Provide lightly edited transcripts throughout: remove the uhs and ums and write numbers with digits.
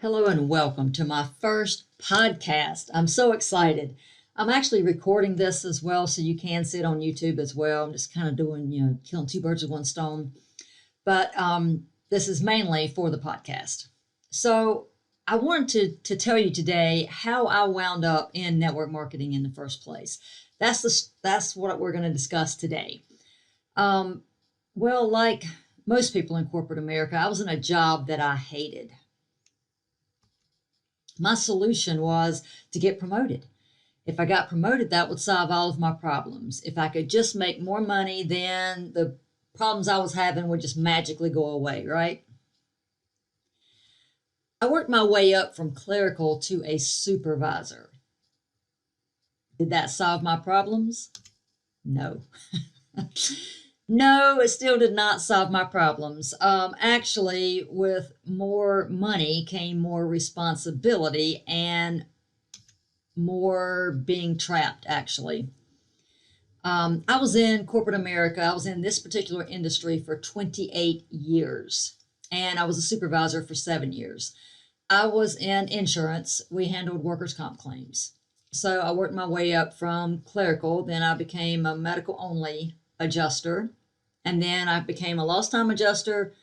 Hello and welcome to my first podcast. I'm so excited. I'm actually recording this as well, so you can see it on YouTube as well. I'm just kind of doing, killing two birds with one stone. But this is mainly for the podcast. So I wanted to tell you today how I wound up in network marketing in the first place. That's what we're going to discuss today. Well, like most people in corporate America, I was in a job that I hated. My solution was to get promoted. If I got promoted, that would solve all of my problems. If I could just make more money, then the problems I was having would just magically go away, right? I worked my way up from clerical to a supervisor. Did that solve my problems? No. No, it still did not solve my problems. Actually, with more money came more responsibility and more being trapped, actually. I was in corporate America. I was in this particular industry for 28 years, and I was a supervisor for 7 years. I was in insurance. We handled workers' comp claims. So I worked my way up from clerical, then I became a medical-only adjuster, and then I became a lost time adjuster,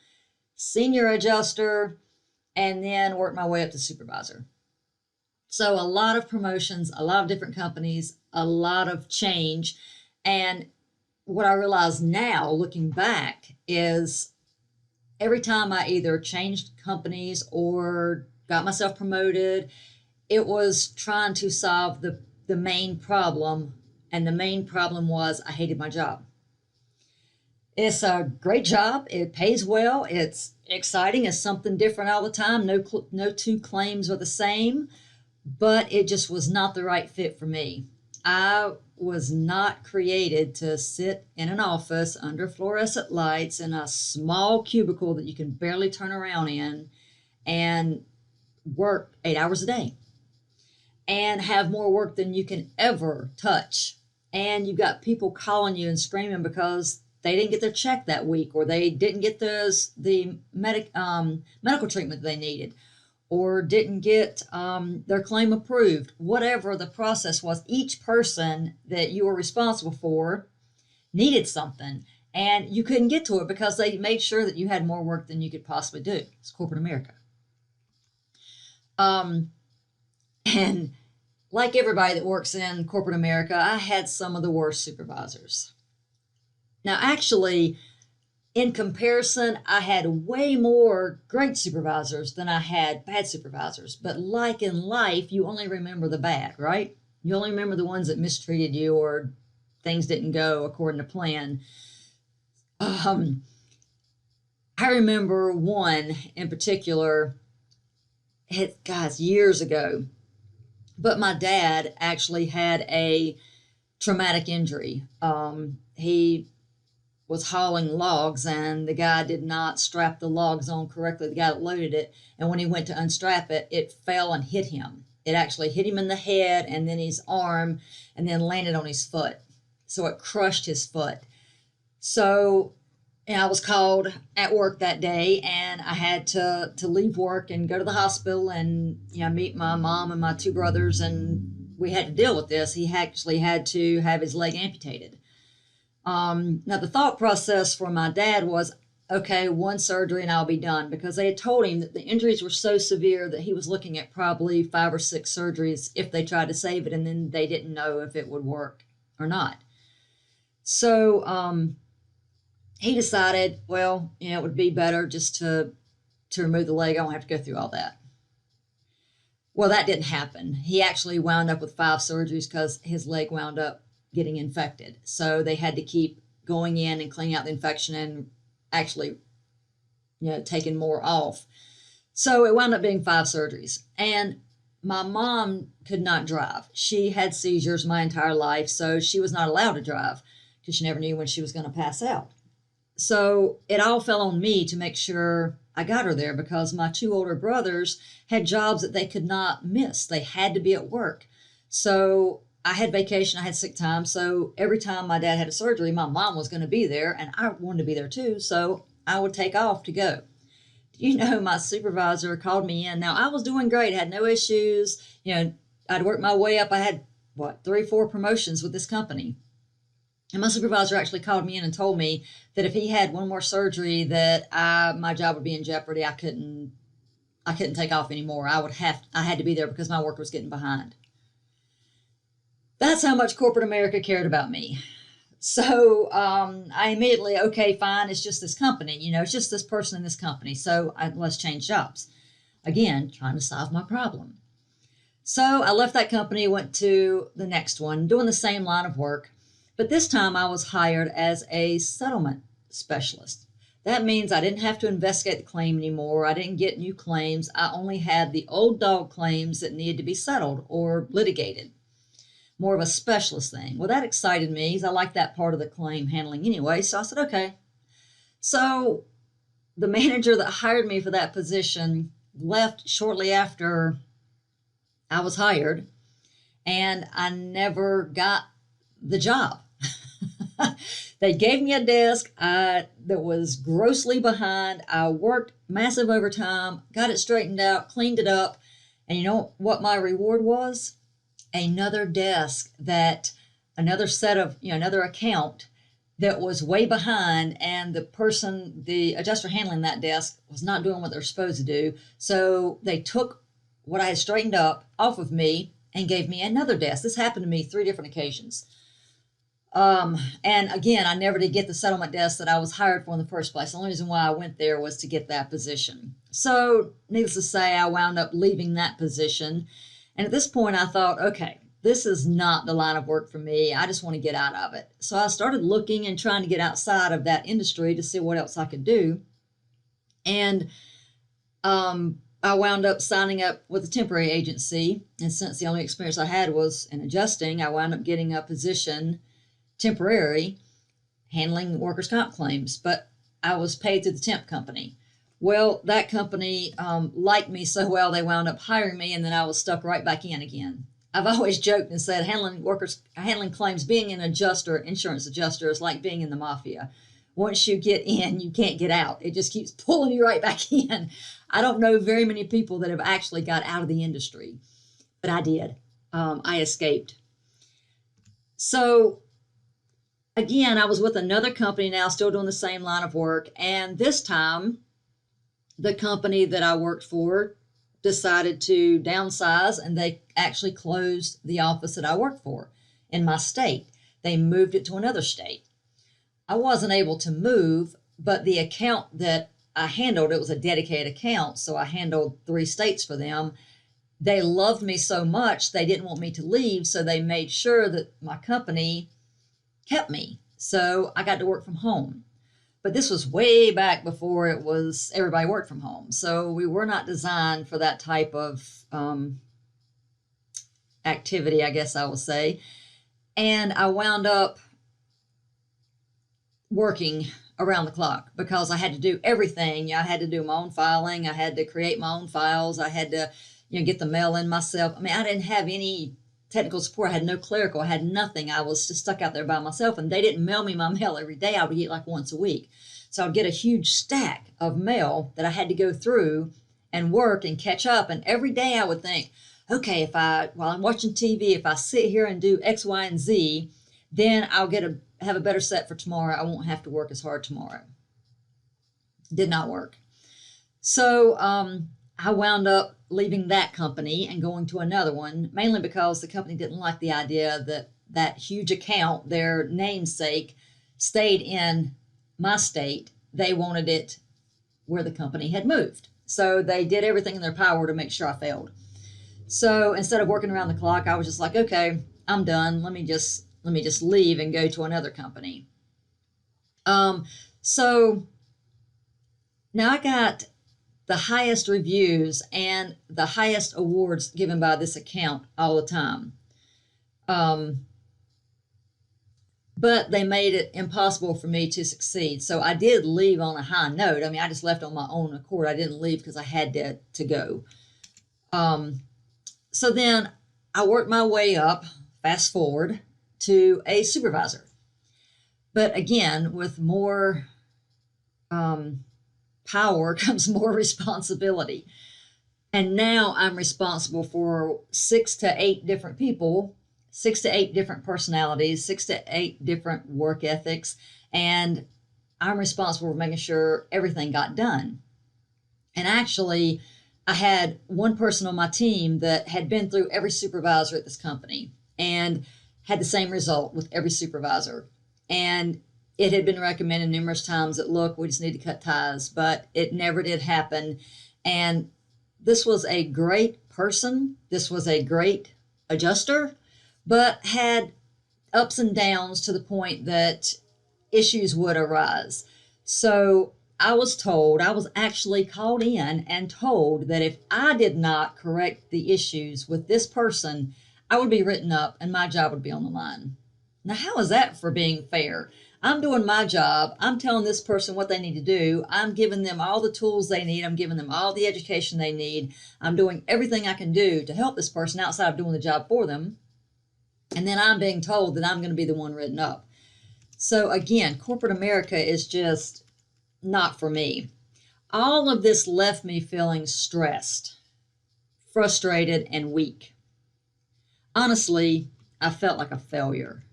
senior adjuster, and then worked my way up to supervisor. So a lot of promotions, a lot of different companies, a lot of change. And what I realize now, looking back, is every time I either changed companies or got myself promoted, it was trying to solve the main problem. And the main problem was I hated my job. It's a great job. It pays well. It's exciting. It's something different all the time. No two claims are the same, but it just was not the right fit for me. I was not created to sit in an office under fluorescent lights in a small cubicle that you can barely turn around in and work 8 hours a day and have more work than you can ever touch. And you've got people calling you and screaming because they didn't get their check that week, or they didn't get the medical treatment they needed, or didn't get their claim approved. Whatever the process was, each person that you were responsible for needed something, and you couldn't get to it because they made sure that you had more work than you could possibly do. It's corporate America. And like everybody that works in corporate America, I had some of the worst supervisors. Now, actually, in comparison, I had way more great supervisors than I had bad supervisors. But like in life, you only remember the bad, right? You only remember the ones that mistreated you or things didn't go according to plan. I remember one in particular, guys, years ago. But my dad actually had a traumatic injury. He was hauling logs, and the guy did not strap the logs on correctly, the guy that loaded it. And when he went to unstrap it, it fell and hit him. It actually hit him in the head and then his arm and then landed on his foot. So it crushed his foot. So I was called at work that day, and I had to leave work and go to the hospital and meet my mom and my two brothers, and we had to deal with this. He actually had to have his leg amputated. Now, the thought process for my dad was, okay, one surgery and I'll be done, because they had told him that the injuries were so severe that he was looking at probably 5 or 6 surgeries if they tried to save it, and then they didn't know if it would work or not. So he decided, well, it would be better just to remove the leg. I won't have to go through all that. Well, that didn't happen. He actually wound up with 5 surgeries because his leg wound up getting infected. So they had to keep going in and cleaning out the infection and actually, taking more off. So it wound up being 5 surgeries. And my mom could not drive. She had seizures my entire life, so she was not allowed to drive because she never knew when she was going to pass out. So it all fell on me to make sure I got her there, because my 2 older brothers had jobs that they could not miss. They had to be at work. So I had vacation, I had sick time. So every time my dad had a surgery, my mom was going to be there, and I wanted to be there too. So I would take off to go. My supervisor called me in. Now, I was doing great, had no issues. I'd worked my way up. I had, 3, 4 promotions with this company. And my supervisor actually called me in and told me that if he had one more surgery, that my job would be in jeopardy. I couldn't take off anymore. I had to be there because my work was getting behind. That's how much corporate America cared about me. So I immediately, okay, fine, it's just this company, it's just this person in this company. So let's change jobs. Again, trying to solve my problem. So I left that company, went to the next one, doing the same line of work. But this time I was hired as a settlement specialist. That means I didn't have to investigate the claim anymore. I didn't get new claims. I only had the old dog claims that needed to be settled or litigated. More of a specialist thing. Well, that excited me because I liked that part of the claim handling anyway. So I said, okay. So the manager that hired me for that position left shortly after I was hired, and I never got the job. They gave me a desk that was grossly behind. I worked massive overtime, got it straightened out, cleaned it up. And you know what my reward was? Another desk another set of, another account that was way behind, and the adjuster handling that desk was not doing what they're supposed to do. So they took what I had straightened up off of me and gave me another desk. This happened to me 3 different occasions. And again, I never did get the settlement desk that I was hired for in the first place. The only reason why I went there was to get that position. So needless to say, I wound up leaving that position. And at this point I thought, okay, this is not the line of work for me. I just want to get out of it. So I started looking and trying to get outside of that industry to see what else I could do. And, I wound up signing up with a temporary agency. And since the only experience I had was in adjusting, I wound up getting a position temporary handling workers' comp claims, but I was paid through the temp company. Well, that company liked me so well, they wound up hiring me, and then I was stuck right back in again. I've always joked and said handling claims, being an adjuster, insurance adjuster, is like being in the mafia. Once you get in, you can't get out. It just keeps pulling you right back in. I don't know very many people that have actually got out of the industry, but I did. I escaped. So again, I was with another company now, still doing the same line of work. And this time, the company that I worked for decided to downsize, and they actually closed the office that I worked for in my state. They moved it to another state. I wasn't able to move, but the account that I handled, it was a dedicated account, so I handled 3 states for them. They loved me so much, they didn't want me to leave, so they made sure that my company kept me. So I got to work from home. But this was way back before everybody worked from home. So we were not designed for that type of activity, I guess I will say. And I wound up working around the clock because I had to do everything. I had to do my own filing. I had to create my own files. I had to, get the mail in myself. I mean, I didn't have any technical support. I had no clerical. I had nothing. I was just stuck out there by myself, and they didn't mail me my mail every day. I would get like once a week. So I'd get a huge stack of mail that I had to go through and work and catch up. And every day I would think, okay, while I'm watching TV, if I sit here and do X, Y, and Z, then I'll have a better set for tomorrow. I won't have to work as hard tomorrow. Did not work. So I wound up leaving that company and going to another one, mainly because the company didn't like the idea that that huge account, their namesake, stayed in my state. They wanted it where the company had moved. So they did everything in their power to make sure I failed. So instead of working around the clock, I was just like, okay, I'm done. Let me just leave and go to another company. So now I got the highest reviews and the highest awards given by this account all the time. But they made it impossible for me to succeed. So I did leave on a high note. I mean, I just left on my own accord. I didn't leave because I had to go. So then I worked my way up, fast forward, to a supervisor. But again, with more power comes more responsibility. And now I'm responsible for 6 to 8 different people, 6 to 8 different personalities, 6 to 8 different work ethics. And I'm responsible for making sure everything got done. And actually, I had one person on my team that had been through every supervisor at this company and had the same result with every supervisor. And it had been recommended numerous times that, look, we just need to cut ties, but it never did happen. And this was a great person. This was a great adjuster, but had ups and downs to the point that issues would arise. So I was actually called in and told that if I did not correct the issues with this person, I would be written up and my job would be on the line. Now, how is that for being fair? I'm doing my job. I'm telling this person what they need to do. I'm giving them all the tools they need. I'm giving them all the education they need. I'm doing everything I can do to help this person outside of doing the job for them. And then I'm being told that I'm going to be the one written up. So again, corporate America is just not for me. All of this left me feeling stressed, frustrated, and weak. Honestly, I felt like a failure.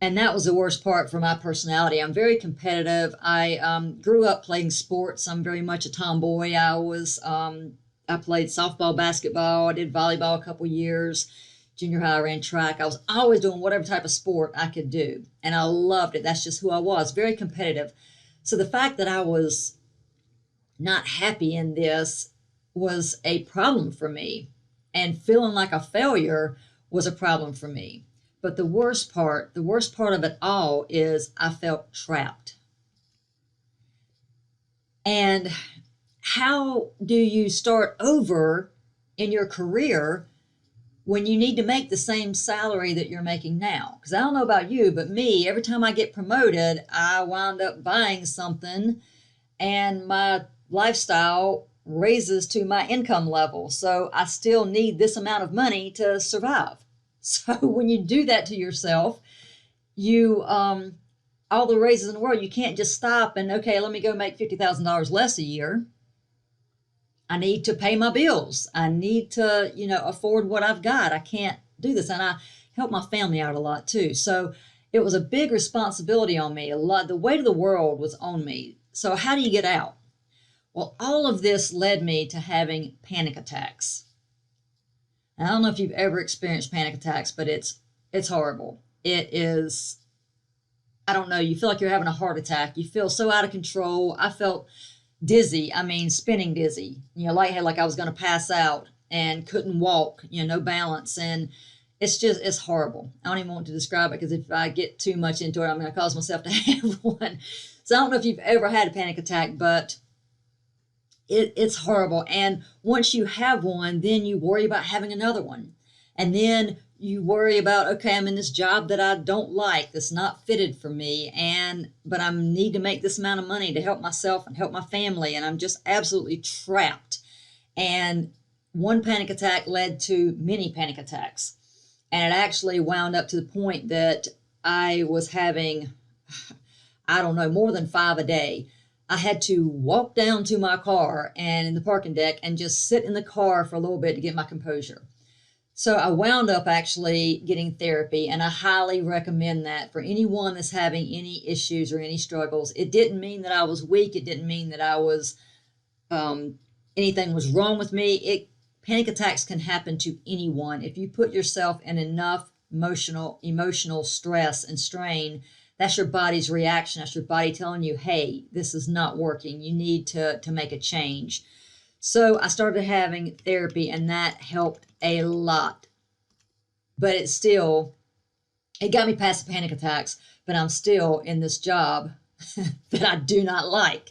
And that was the worst part for my personality. I'm very competitive. I grew up playing sports. I'm very much a tomboy. I played softball, basketball. I did volleyball a couple years. Junior high, I ran track. I was always doing whatever type of sport I could do. And I loved it. That's just who I was, very competitive. So the fact that I was not happy in this was a problem for me. And feeling like a failure was a problem for me. But the worst part of it all is I felt trapped. And how do you start over in your career when you need to make the same salary that you're making now? Because I don't know about you, but me, every time I get promoted, I wind up buying something and my lifestyle raises to my income level. So I still need this amount of money to survive. So when you do that to yourself, you, all the raises in the world, you can't just stop and, okay, let me go make $50,000 less a year. I need to pay my bills. I need to, afford what I've got. I can't do this. And I help my family out a lot too. So it was a big responsibility on me. The weight of the world was on me. So how do you get out? Well, all of this led me to having panic attacks. And I don't know if you've ever experienced panic attacks, but it's horrible. It is, I don't know, you feel like you're having a heart attack. You feel so out of control. I felt dizzy. Spinning dizzy. Like I was going to pass out and couldn't walk, no balance. And it's horrible. I don't even want to describe it because if I get too much into it, I'm going to cause myself to have one. So I don't know if you've ever had a panic attack, but it's horrible. And once you have one, then you worry about having another one. And then you worry about, okay, I'm in this job that I don't like, that's not fitted for me, but I need to make this amount of money to help myself and help my family, and I'm just absolutely trapped. And one panic attack led to many panic attacks. And it actually wound up to the point that I was having, I don't know, more than 5 a day. I had to walk down to my car and in the parking deck and just sit in the car for a little bit to get my composure. So I wound up actually getting therapy, and I highly recommend that for anyone that's having any issues or any struggles. It didn't mean that I was weak. It didn't mean that I was, anything was wrong with me. Panic attacks can happen to anyone. If you put yourself in enough emotional stress and strain, that's your body's reaction. That's your body telling you, hey, this is not working. You need to make a change. So I started having therapy, and that helped a lot. But it got me past the panic attacks, but I'm still in this job that I do not like.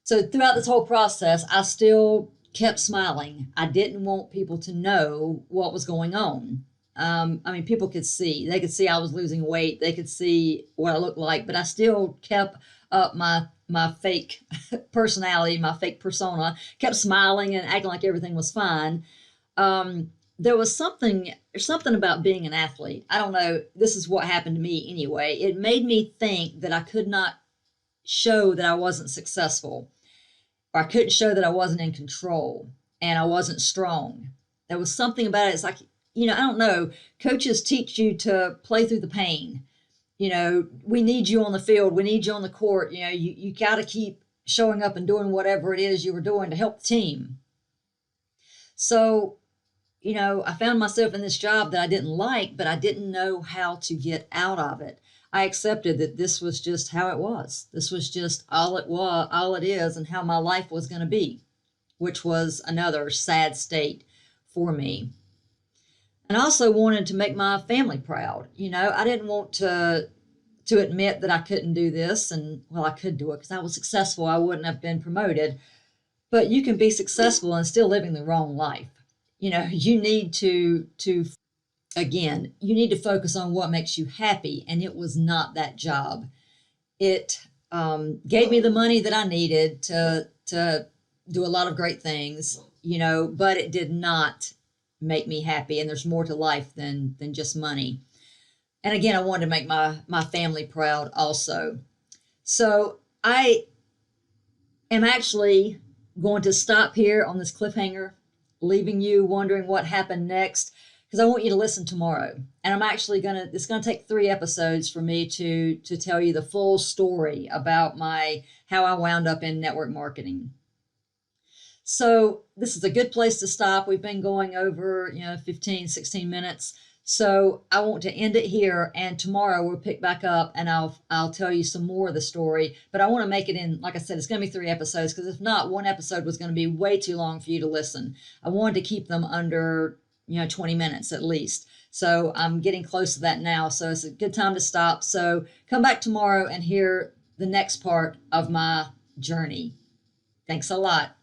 So throughout this whole process, I still kept smiling. I didn't want people to know what was going on. People could see. They could see I was losing weight. They could see what I looked like, but I still kept up my fake personality, my fake persona, kept smiling and acting like everything was fine. There was something about being an athlete. I don't know. This is what happened to me anyway. It made me think that I could not show that I wasn't successful. or I couldn't show that I wasn't in control and I wasn't strong. There was something about it. It's like, I don't know. Coaches teach you to play through the pain. We need you on the field. We need you on the court. You got to keep showing up and doing whatever it is you were doing to help the team. So, I found myself in this job that I didn't like, but I didn't know how to get out of it. I accepted that this was just how it was. This was just all it is, and how my life was going to be, which was another sad state for me. And I also wanted to make my family proud. I didn't want to admit that I couldn't do this, and well, I could do it because I was successful. I wouldn't have been promoted. But you can be successful and still living the wrong life. You need to again, you need to focus on what makes you happy, and it was not that job. It gave me the money that I needed to do a lot of great things, but it did not make me happy. And there's more to life than just money. And again, I wanted to make my family proud also. So I am actually going to stop here on this cliffhanger, leaving you wondering what happened next, because I want you to listen tomorrow. And I'm actually it's going to take 3 episodes for me to tell you the full story about how I wound up in network marketing. So this is a good place to stop. We've been going over, 15, 16 minutes. So I want to end it here, and tomorrow we'll pick back up and I'll tell you some more of the story. But I want to make it in, like I said, it's going to be 3 episodes, because if not, 1 episode was going to be way too long for you to listen. I wanted to keep them under 20 minutes at least. So I'm getting close to that now. So it's a good time to stop. So come back tomorrow and hear the next part of my journey. Thanks a lot.